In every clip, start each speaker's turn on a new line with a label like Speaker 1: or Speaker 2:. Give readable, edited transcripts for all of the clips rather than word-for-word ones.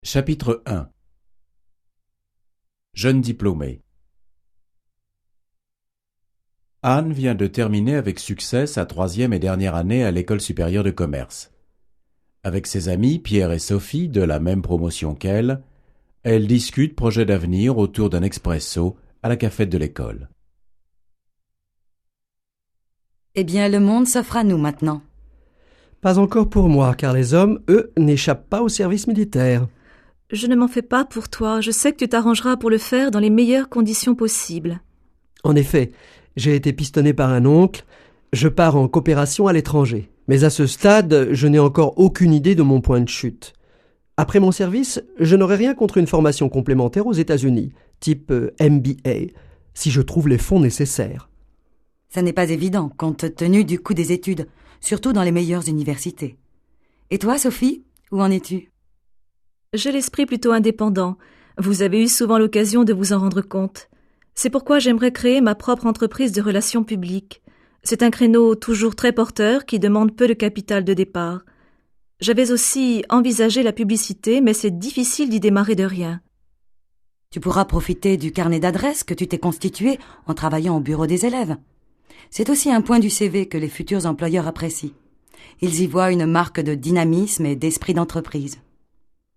Speaker 1: Chapitre 1. Jeune diplômé. Anne vient de terminer avec succès sa troisième et dernière année à l'école supérieure de commerce. Avec ses amis Pierre et Sophie, de la même promotion qu'elle, elle discute projets d'avenir autour d'un expresso à la cafette de l'école.
Speaker 2: Eh bien, le monde s'offre à nous maintenant.
Speaker 3: Pas encore pour moi, car les hommes, eux, n'échappent pas au service militaire.
Speaker 4: Je ne m'en fais pas pour toi, je sais que tu t'arrangeras pour le faire dans les meilleures conditions possibles.
Speaker 3: En effet, j'ai été pistonné par un oncle, je pars en coopération à l'étranger. Mais à ce stade, je n'ai encore aucune idée de mon point de chute. Après mon service, je n'aurai rien contre une formation complémentaire aux États-Unis, type MBA, si je trouve les fonds nécessaires.
Speaker 2: Ça n'est pas évident, compte tenu du coût des études, surtout dans les meilleures universités. Et toi, Sophie, où en es-tu ?
Speaker 4: J'ai l'esprit plutôt indépendant. Vous avez eu souvent l'occasion de vous en rendre compte. C'est pourquoi j'aimerais créer ma propre entreprise de relations publiques. C'est un créneau toujours très porteur qui demande peu de capital de départ. J'avais aussi envisagé la publicité, mais c'est difficile d'y démarrer de rien.
Speaker 2: Tu pourras profiter du carnet d'adresses que tu t'es constitué en travaillant au bureau des élèves. C'est aussi un point du CV que les futurs employeurs apprécient. Ils y voient une marque de dynamisme et d'esprit d'entreprise.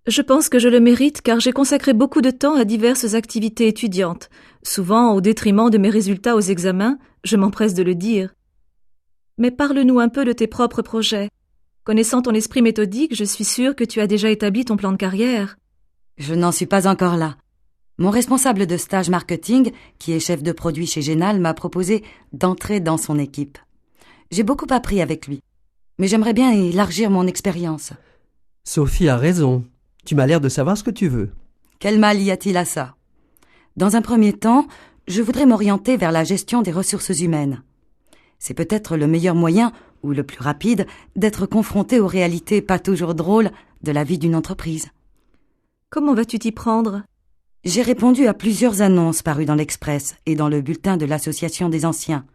Speaker 4: Je pense que je le mérite car j'ai consacré beaucoup de temps à diverses activités étudiantes, souvent au détriment de mes résultats aux examens, je m'empresse de le dire. Mais parle-nous un peu de tes propres projets. Connaissant ton esprit méthodique, je suis sûre que tu as déjà établi ton plan de carrière.
Speaker 2: Je n'en suis pas encore là. Mon responsable de stage marketing, qui est chef de produit chez Génal, m'a proposé d'entrer dans son équipe. J'ai beaucoup appris avec lui, mais j'aimerais bien élargir mon expérience.
Speaker 3: Sophie a raison. Tu m'as l'air de savoir ce que tu veux.
Speaker 2: Quel mal y a-t-il à ça ? Dans un premier temps, je voudrais m'orienter vers la gestion des ressources humaines. C'est peut-être le meilleur moyen, ou le plus rapide, d'être confronté aux réalités pas toujours drôles de la vie d'une entreprise.
Speaker 4: Comment vas-tu t'y prendre ?
Speaker 2: J'ai répondu à plusieurs annonces parues dans l'Express et dans le bulletin de l'Association des anciens.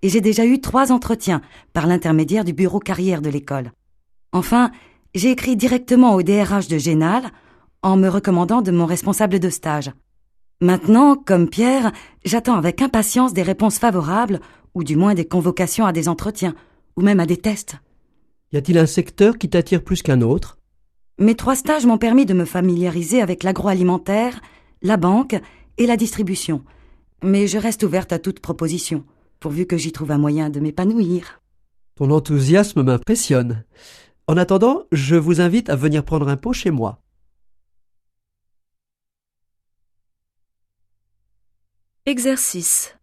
Speaker 2: Et j'ai déjà eu 3 entretiens par l'intermédiaire du bureau carrière de l'école. Enfin, j'ai écrit directement au DRH de Génal en me recommandant de mon responsable de stage. Maintenant, comme Pierre, j'attends avec impatience des réponses favorables ou du moins des convocations à des entretiens ou même à des tests.
Speaker 3: Y a-t-il un secteur qui t'attire plus qu'un autre ?
Speaker 2: Mes 3 stages m'ont permis de me familiariser avec l'agroalimentaire, la banque et la distribution. Mais je reste ouverte à toute proposition, pourvu que j'y trouve un moyen de m'épanouir.
Speaker 3: Ton enthousiasme m'impressionne. En attendant, je vous invite à venir prendre un pot chez moi.
Speaker 4: Exercice.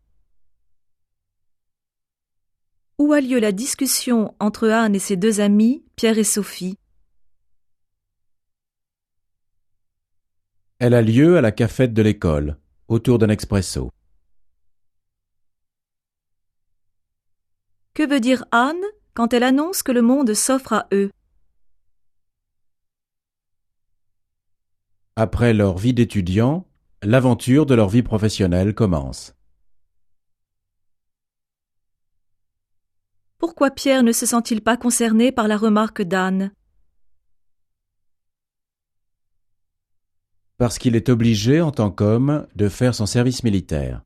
Speaker 4: Où a lieu la discussion entre Anne et ses 2 amis, Pierre et Sophie ?
Speaker 1: Elle a lieu à la cafette de l'école, autour d'un expresso.
Speaker 4: Que veut dire Anne quand elle annonce que le monde s'offre à eux ?
Speaker 1: Après leur vie d'étudiant, l'aventure de leur vie professionnelle commence.
Speaker 4: Pourquoi Pierre ne se sent-il pas concerné par la remarque d'Anne ?
Speaker 1: Parce qu'il est obligé, en tant qu'homme, de faire son service militaire.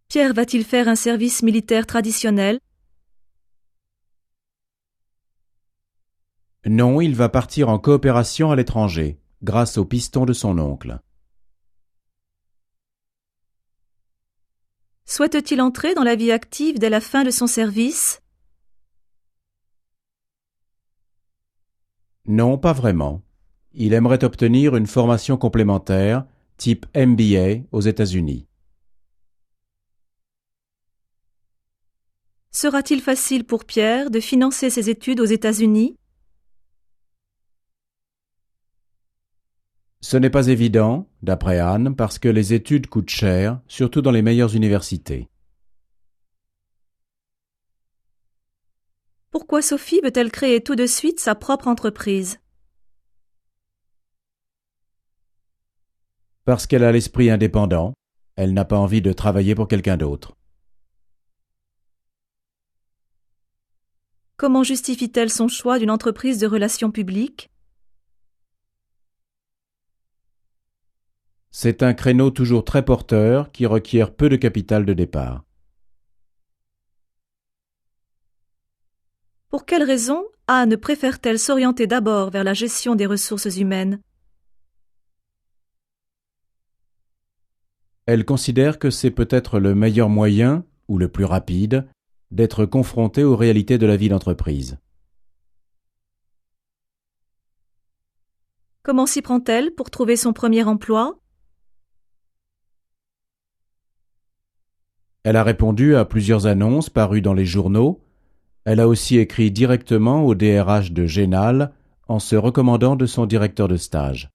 Speaker 4: Pierre va-t-il faire un service militaire traditionnel ?
Speaker 1: Non, il va partir en coopération à l'étranger, grâce au piston de son oncle.
Speaker 4: Souhaite-t-il entrer dans la vie active dès la fin de son service ?
Speaker 1: Non, pas vraiment. Il aimerait obtenir une formation complémentaire, type MBA, aux États-Unis.
Speaker 4: Sera-t-il facile pour Pierre de financer ses études aux États-Unis ?
Speaker 1: Ce n'est pas évident, d'après Anne, parce que les études coûtent cher, surtout dans les meilleures universités.
Speaker 4: Pourquoi Sophie veut-elle créer tout de suite sa propre entreprise ?
Speaker 1: Parce qu'elle a l'esprit indépendant, elle n'a pas envie de travailler pour quelqu'un d'autre.
Speaker 4: Comment justifie-t-elle son choix d'une entreprise de relations publiques?
Speaker 1: C'est un créneau toujours très porteur qui requiert peu de capital de départ.
Speaker 4: Pour quelle raison Anne préfère-t-elle s'orienter d'abord vers la gestion des ressources humaines?
Speaker 1: Elle considère que c'est peut-être le meilleur moyen, ou le plus rapide, d'être confrontée aux réalités de la vie d'entreprise.
Speaker 4: Comment s'y prend-elle pour trouver son premier emploi?
Speaker 1: Elle a répondu à plusieurs annonces parues dans les journaux. Elle a aussi écrit directement au DRH de Génal en se recommandant de son directeur de stage.